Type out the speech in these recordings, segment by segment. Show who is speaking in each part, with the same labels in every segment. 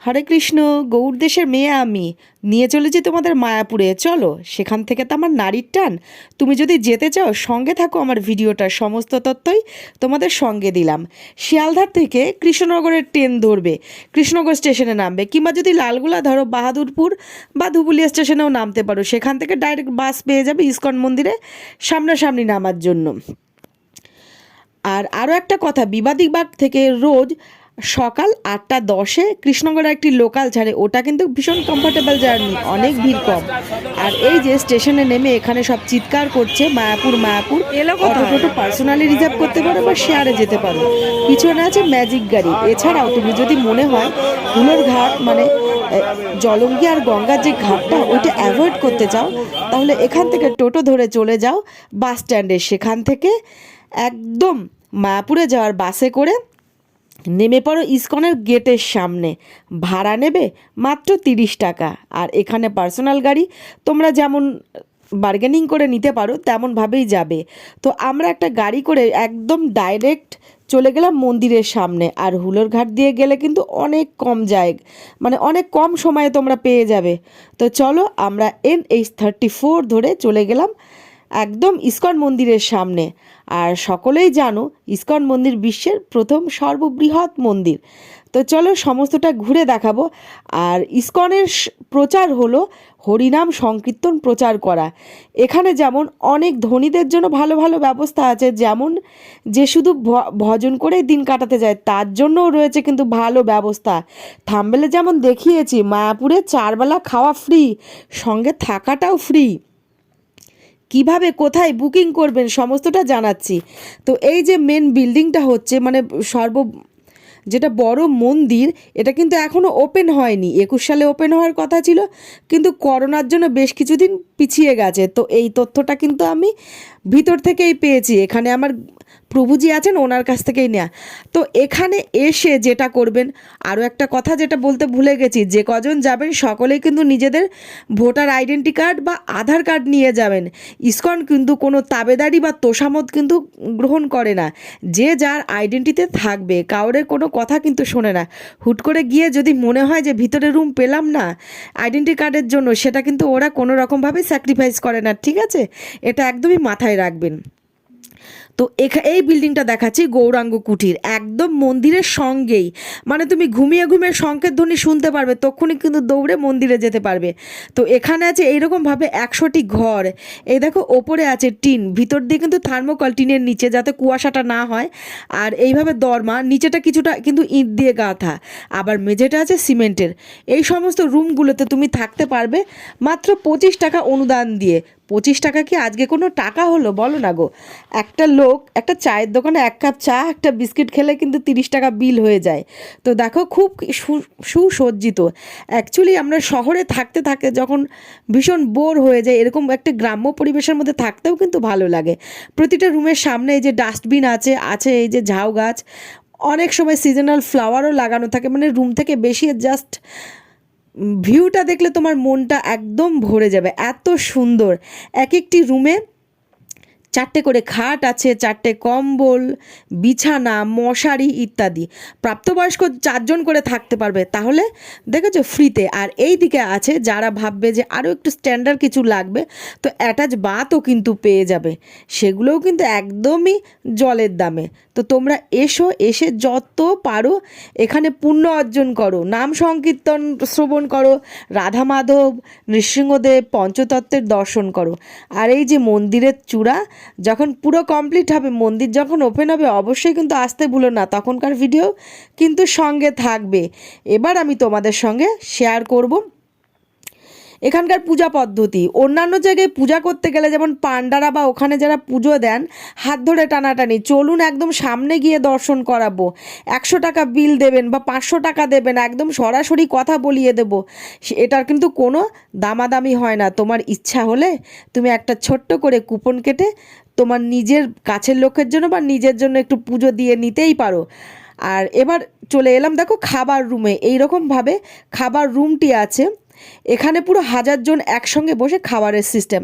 Speaker 1: হরে কৃষ্ণ। গৌড় দেশের মেয়ে আমি, নিয়ে চলেছি তোমাদের মায়াপুরে। চলো, সেখান থেকে তো আমার নারীর টান। তুমি যদি যেতে চাও সঙ্গে থাকো, আমার ভিডিওটা সমস্ত তথ্যই তোমাদের সঙ্গে দিলাম। শিয়ালদার থেকে কৃষ্ণনগরের ট্রেন ধরবে, কৃষ্ণনগর স্টেশনে নামবে, কিংবা যদি লালগোলা ধরো বাহাদুরপুর বা ধুবুলিয়া স্টেশনেও নামতে পারো। সেখান থেকে ডাইরেক্ট বাস পেয়ে যাবে ইস্কন মন্দিরে সামনাসামনি নামার জন্য। আর আরও একটা কথা, বিবাদীবাগ থেকে রোজ সকাল 8টা 10-এ কৃষ্ণনগরের একটি লোকাল ছাড়ে, ওটা কিন্তু ভীষণ কমফোর্টেবল জার্নি, অনেক ভিড় কম। আর এই যে স্টেশনে নেমে এখানে সব চিৎকার করছে মায়াপুর মায়াপুর। অটো টোটো পার্সোনালি রিজার্ভ করতে পারো বা শেয়ারে যেতে পারো। পিছনে আছে ম্যাজিক গাড়ি। এছাড়াও তুমি যদি মনে হয় হুলোর ঘাট মানে জলঙ্গি আর গঙ্গার যে ঘাটটা ওইটা অ্যাভয়েড করতে চাও, তাহলে এখান থেকে টোটো ধরে চলে যাও বাস স্ট্যান্ডে। সেখান থেকে একদম মায়াপুরে যাওয়ার বাসে করে নেমে পড়ো ইস্কনের গেটের সামনে। ভাড়া নেবে মাত্র 30 টাকা। আর এখানে পার্সোনাল গাড়ি তোমরা যেমন বার্গেনিং করে নিতে পারো তেমনভাবেই যাবে। তো আমরা একটা গাড়ি করে একদম ডাইরেক্ট চলে গেলাম মন্দিরের সামনে। আর হুলোর ঘাট দিয়ে গেলে কিন্তু অনেক কম জায়গা, মানে অনেক কম সময়ে তোমরা পেয়ে যাবে। তো চলো, আমরা NH34 ধরে চলে গেলাম একদম ইস্কন মন্দিরের সামনে। আর সকলেই জানো ইস্কন মন্দির বিশ্বের প্রথম সর্ববৃহৎ মন্দির। তো চলো সমস্তটা ঘুরে দেখাবো। আর ইস্কনের প্রচার হলো হরিনাম সংকীর্তন প্রচার করা। এখানে যেমন অনেক ধনীদের জন্য ভালো ভালো ব্যবস্থা আছে, যেমন যে শুধু ভজন করেই দিন কাটাতে যায় তার জন্যও রয়েছে কিন্তু ভালো ব্যবস্থা। থাম্বেলে যেমন দেখিয়েছি, মায়াপুরে 4 বেলা খাওয়া ফ্রি, সঙ্গে থাকাটাও ফ্রি। কিভাবে কোথায় বুকিং করবেন সমস্তটা জানাচ্ছি। তো এই যে মেন বিল্ডিংটা হচ্ছে মানে যেটা বড় মন্দির, এটা কিন্তু এখনও ওপেন হয়নি। 21 সালে ওপেন হওয়ার কথা ছিল, কিন্তু করোনার জন্য বেশ কিছুদিন পিছিয়ে গেছে। তো এই তথ্যটা কিন্তু আমি ভিতর থেকেই পেয়েছি, এখানে আমার প্রভুজি আছেন ওনার কাছ থেকেই নেওয়া। তো এখানে এসে যেটা করবেন, আরও একটা কথা যেটা বলতে ভুলে গেছি, যে কজন যাবেন সকলেই কিন্তু নিজেদের ভোটার আইডেন্টি কার্ড বা আধার কার্ড নিয়ে যাবেন। ইসকন কিন্তু কোনো তাবেদারি বা তোষামত কিন্তু গ্রহণ করে না। যে যার আইডেন্টিতে থাকবে, কাউরের কোনো কথা কিন্তু শোনে না। হুট করে গিয়ে যদি মনে হয় যে ভিতরে রুম পেলাম না আইডেন্টি কার্ডের জন্য, সেটা কিন্তু ওরা কোনো রকমভাবেই স্যাক্রিফাইস করে না, ঠিক আছে? এটা একদমই মাথায় রাখবেন। তো এই বিল্ডিংটা দেখাচ্ছি গৌরাঙ্গ কুটির, একদম মন্দিরের সঙ্গেই। মানে তুমি ঘুমিয়ে ঘুমিয়ে সংকেত ধ্বনি শুনতে পারবে, তখনই কিন্তু দৌড়ে মন্দিরে যেতে পারবে। তো এখানে আছে এইরকমভাবে 100টি ঘর। এই দেখো ওপরে আছে টিন, ভিতর দিয়ে কিন্তু থার্মোকল টিনের নিচে, যাতে কুয়াশাটা না হয়। আর এইভাবে দরমা, নিচেটা কিছুটা কিন্তু ইট দিয়ে গাঁথা, আবার মেঝেটা আছে সিমেন্টের। এই সমস্ত রুমগুলোতে তুমি থাকতে পারবে মাত্র 25 টাকা অনুদান দিয়ে। 25 টাকা কি আজকে কোনো টাকা হলো বলো না গো? একটা লোক একটা চায়ের দোকানে 1 কাপ চা একটা বিস্কিট খেলে কিন্তু 30 টাকা বিল হয়ে যায়। তো দেখো খুব সুসজ্জিত। অ্যাকচুয়ালি আমরা শহরে থাকতে থাকতে যখন ভীষণ বোর হয়ে যায়, এরকম একটা গ্রাম্য পরিবেশের মধ্যে থাকতেও কিন্তু ভালো লাগে। প্রতিটা রুমের সামনে এই যে ডাস্টবিন আছে, আছে এই যে ঝাউ গাছ, অনেক সময় সিজনাল ফ্লাওয়ারও লাগানো থাকে। মানে রুম থেকে বেশি জাস্ট ভিউটা দেখলে তোমার মনটা একদম ভরে যাবে, এত সুন্দর। এক একটি রুমে 4টে করে খাট আছে, 4টে কম্বল, বিছানা, মশারি ইত্যাদি। প্রাপ্তবয়স্ক 4জন করে থাকতে পারবে, তাহলে দেখেছো ফ্রিতে। আর এই দিকে আছে যারা ভাববে যে আরও একটু স্ট্যান্ডার্ড কিছু লাগবে, তো অ্যাটাচ বাথও কিন্তু পেয়ে যাবে, সেগুলোও কিন্তু একদমই জলের দামে। তো তোমরা এসে যত পারো এখানে পুণ্য অর্জন করো, নাম সংকীর্তন শ্রবণ করো, রাধা মাধব, নৃসিংহদেব, পঞ্চতত্ত্বের দর্শন করো। আর এই যে মন্দিরের চূড়া যখন পুরো কমপ্লিট হবে, মন্দির যখন ওপেন হবে, অবশ্যই কিন্তু আসতে ভুলো না, তখনকার ভিডিও কিন্তু সঙ্গে থাকবে। এবার আমি তোমাদের সঙ্গে শেয়ার করব এখানকার পূজা পদ্ধতি। অন্যান্য জায়গায় পূজা করতে গেলে যেমন পান্ডারা বা ওখানে যারা পুজো দেন হাত ধরে টানাটানি, চলুন একদম সামনে গিয়ে দর্শন করাবো, 100 টাকা বিল দেবেন বা 500 টাকা দেবেন, একদম সরাসরি কথা বলিয়ে দেবো। এটার কিন্তু কোনো দামাদামি হয় না। তোমার ইচ্ছা হলে তুমি একটা ছোট্ট করে কুপন কেটে তোমার নিজের কাছের লোকের জন্য বা নিজের জন্য একটু পুজো দিয়ে নিতেই পারো। আর এবার চলে এলাম দেখো খাবার রুমে। এইরকমভাবে খাবার রুমটি আছে, এখানে পুরো 1000 জন একসঙ্গে বসে খাবারের সিস্টেম।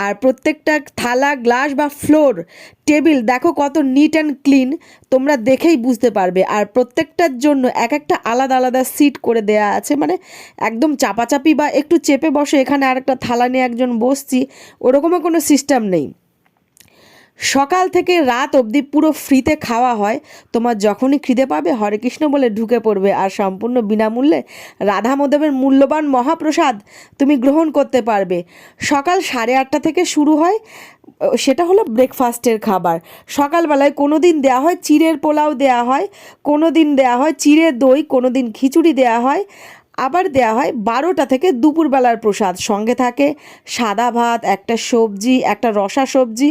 Speaker 1: আর প্রত্যেকটা থালা, গ্লাস বা ফ্লোর, টেবিল দেখো কত নিট অ্যান্ড ক্লিন, তোমরা দেখেই বুঝতে পারবে। আর প্রত্যেকটার জন্য এক একটা আলাদা আলাদা সিট করে দেয়া আছে, মানে একদম চাপাচাপি বা একটু চেপে বসে এখানে আরেকটা থালা নিয়ে একজন বসছি ওরকমও কোনো সিস্টেম নেই। সকাল থেকে রাত অবধি পুরো ফ্রিতে খাওয়া হয়। তোমার যখনই খিদে পাবে হরে কৃষ্ণ বলে ঢুকে পড়বে, আর সম্পূর্ণ বিনামূল্যে রাধা মাধবের মূল্যবান মহাপ্রসাদ তুমি গ্রহণ করতে পারবে। সকাল 8:30 থেকে শুরু হয়, সেটা হলো ব্রেকফাস্টের খাবার। সকালবেলায় কোনো দিন দেওয়া হয় চিড়ের পোলাও দেওয়া হয়, কোনো দিন দেওয়া হয় চিড়ের দই, কোনো দিন খিচুড়ি দেওয়া হয়, আবার দেওয়া হয় 12টা থেকে দুপুরবেলার প্রসাদ। সঙ্গে থাকে সাদা ভাত, একটা সবজি, একটা রসা সবজি,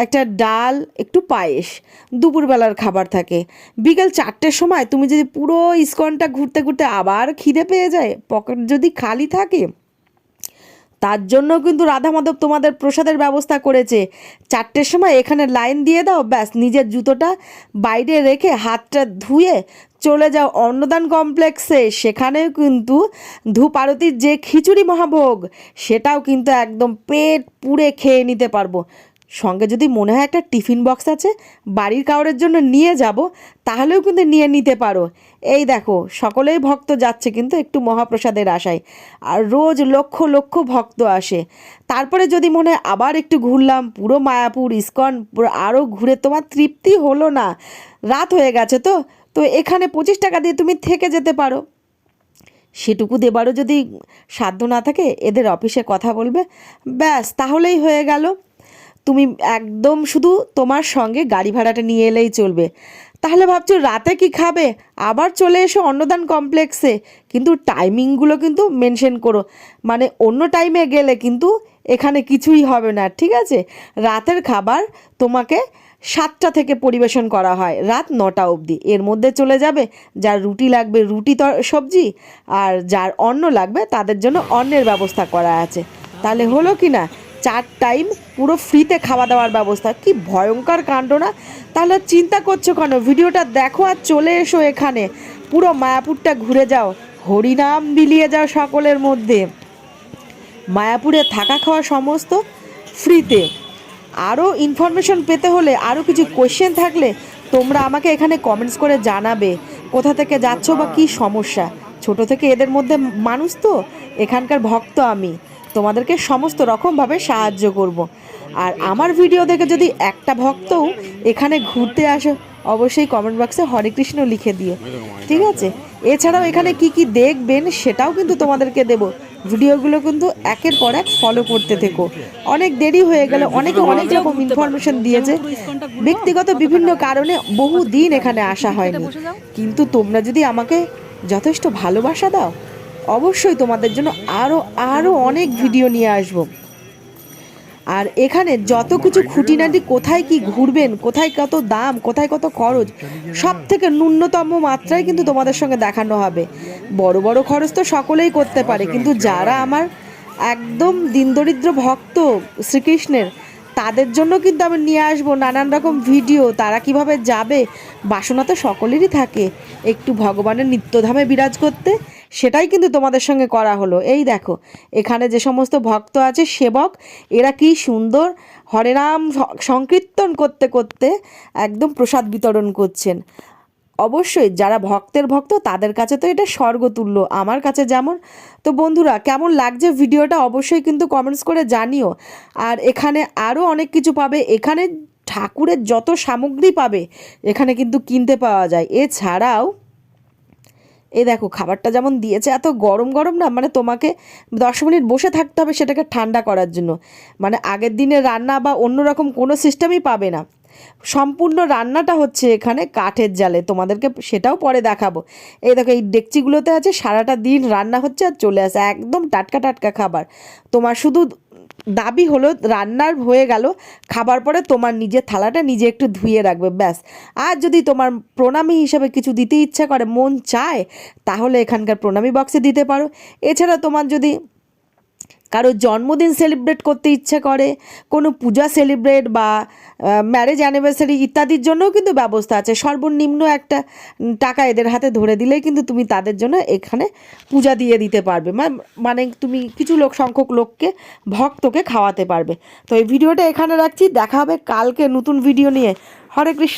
Speaker 1: একটা ডাল, একটু পায়েস। দুপুরবেলার খাবার থাকে। বিকেল 4টের সময় তুমি যদি পুরো ইস্কনটা ঘুরতে ঘুরতে আবার খিদে পেয়ে যায়, পকেট যদি খালি থাকে, তার জন্য কিন্তু রাধা মাধব তোমাদের প্রসাদের ব্যবস্থা করেছে। 4টের সময় এখানে লাইন দিয়ে দাও, ব্যাস নিজের জুতোটা বাইরে রেখে হাতটা ধুয়ে চলে যাও অন্নদান কমপ্লেক্সে। সেখানেও কিন্তু ধূপ আরতির যে খিচুড়ি মহাভোগ, সেটাও কিন্তু একদম পেট পুড়ে খেয়ে নিতে পারবো। সঙ্গে যদি মনে হয় একটা টিফিন বক্স আছে, বাড়ির কাউরের জন্য নিয়ে যাব, তাহলেও কিন্তু নিয়ে নিতে পারো। এই দেখো সকলেই ভক্ত যাচ্ছে কিন্তু একটু মহাপ্রসাদের আশায়, আর রোজ লক্ষ লক্ষ ভক্ত আসে। তারপরে যদি মনে হয় আবার একটু ঘুরলাম, পুরো মায়াপুর ইস্কন পুরো আরও ঘুরে তোমার তৃপ্তি হলো না, রাত হয়ে গেছে, তো তো এখানে 25 টাকা দিয়ে তুমি থেকে যেতে পারো। সেটুকু দেবারও যদি সাধ্য না থাকে, এদের অফিসে কথা বলবে, ব্যাস তাহলেই হয়ে গেল। তুমি একদম শুধু তোমার সঙ্গে গাড়ি ভাড়াটা নিয়ে এলেই চলবে। তাহলে ভাবছো রাতে কি খাবে, আবার চলে এসো অন্নদান কমপ্লেক্সে, কিন্তু টাইমিংগুলো কিন্তু মেনশন করো, মানে অন্য টাইমে গেলে কিন্তু এখানে কিছুই হবে না, ঠিক আছে? রাতের খাবার তোমাকে 7টা থেকে পরিবেশন করা হয় রাত 9টা অবধি। এর মধ্যে চলে যাবে, যার রুটি লাগবে রুটি সবজি, আর যার অন্ন লাগবে তাদের জন্য অন্নের ব্যবস্থা করা আছে। তাহলে হলো কি না, 4 টাইম পুরো ফ্রিতে খাওয়া দাওয়ার ব্যবস্থা। কি ভয়ঙ্কর কাণ্ড না? তাহলে চিন্তা করছো কেন? ভিডিওটা দেখো আর চলে এসো এখানে, পুরো মায়াপুরটা ঘুরে যাও, হরিনাম বিলিয়ে যাও সকলের মধ্যে। মায়াপুরে থাকা খাওয়া সমস্ত ফ্রিতে। আরও ইনফরমেশন পেতে হলে, আরও কিছু কোয়েশ্চেন থাকলে তোমরা আমাকে এখানে কমেন্টস করে জানাবে, কোথা থেকে যাচ্ছ বা কী সমস্যা। ছোট থেকে এদের মধ্যে মানুষ, তো এখানকার ভক্ত আমি, তোমাদেরকে সমস্ত রকমভাবে সাহায্য করব। আর আমার ভিডিও দেখে যদি একটা ভক্তও এখানে ঘুরতে আসে, অবশ্যই কমেন্ট বক্সে হরে কৃষ্ণ লিখে দিও, ঠিক আছে? এছাড়াও এখানে কি কি দেখবেন সেটাও কিন্তু তোমাদেরকে দেব। ভিডিওগুলো কিন্তু একের পর এক ফলো করতে থেকো। অনেক দেরি হয়ে গেল, অনেকে অনেক রকম ইনফরমেশন দিয়েছে, ব্যক্তিগত বিভিন্ন কারণে বহু দিন এখানে আসা হয়নি। কিন্তু তোমরা যদি আমাকে যথেষ্ট ভালোবাসা দাও, অবশ্যই তোমাদের জন্য আরও আরও অনেক ভিডিও নিয়ে আসবো। আর এখানে যত কিছু খুঁটিনাটি, কোথায় কি ঘুরবেন, কোথায় কত দাম, কোথায় কত খরচ, সব থেকে ন্যূনতম মাত্রায় কিন্তু তোমাদের সঙ্গে দেখানো হবে। বড় বড় খরচ তো সকলেই করতে পারে, কিন্তু যারা আমার একদম দিনদরিদ্র ভক্ত শ্রীকৃষ্ণের, তাদের জন্য কিন্তু আমি নিয়ে আসবো নানান রকম ভিডিও। তারা কিভাবে যাবে, বাসনা তো সকলেরই থাকে একটু ভগবানের নিত্যধামে বিরাজ করতে, সেটাই কিন্তু তোমাদের সঙ্গে করা হলো। এই দেখো এখানে যে সমস্ত ভক্ত আছে, সেবক, এরা কি সুন্দর হরেনাম সংকীর্তন করতে করতে একদম প্রসাদ বিতরণ করছেন। অবশ্যই যারা ভক্তের ভক্ত তাদের কাছে তো এটা স্বর্গতুল্য, আমার কাছে যেমন। তো বন্ধুরা, কেমন লাগছে ভিডিওটা অবশ্যই কিন্তু কমেন্টস করে জানিও। আর এখানে আরও অনেক কিছু পাবে, এখানে ঠাকুরের যত সামগ্রী পাবে এখানে কিন্তু কিনতে পাওয়া যায়। এছাড়াও এই দেখো খাবারটা যেমন দিয়েছে, এত গরম গরম না, মানে তোমাকে 10 মিনিট বসে থাকতে হবে সেটাকে ঠান্ডা করার জন্য। মানে আগের দিনের রান্না বা অন্যরকম কোনো সিস্টেমই পাবে না। সম্পূর্ণ রান্নাটা হচ্ছে এখানে কাঠের জালে, তোমাদেরকে সেটাও পরে দেখাবো। এই দেখো এই ডেকচিগুলোতে আছে, সারাটা দিন রান্না হচ্ছে আর চলে আসে একদম টাটকা টাটকা খাবার। তোমার শুধু দাবি হলো রান্নার হয়ে গেল, খাবার পরে তোমার নিজের থালাটা নিজে একটু ধুয়ে রাখবে, ব্যাস। আর যদি তোমার প্রণামী হিসাবে কিছু দিতে ইচ্ছা করে, মন চায়, তাহলে এখানকার প্রণামী বক্সে দিতে পারো। এছাড়া তোমার যদি কারো জন্মদিন সেলিব্রেট করতে ইচ্ছে করে, কোনো পূজা সেলিব্রেট বা ম্যারেজ অ্যানিভার্সারি ইত্যাদির জন্যও কিন্তু ব্যবস্থা আছে। সর্বনিম্ন একটা টাকা এদের হাতে ধরে দিলেই কিন্তু তুমি তাদের জন্য এখানে পূজা দিয়ে দিতে পারবে, মানে তুমি কিছু সংখ্যক লোককে, ভক্তকে খাওয়াতে পারবে। তো এই ভিডিওটা এখানে রাখছি, দেখা হবে কালকে নতুন ভিডিও নিয়ে। হরে কৃষ্ণ।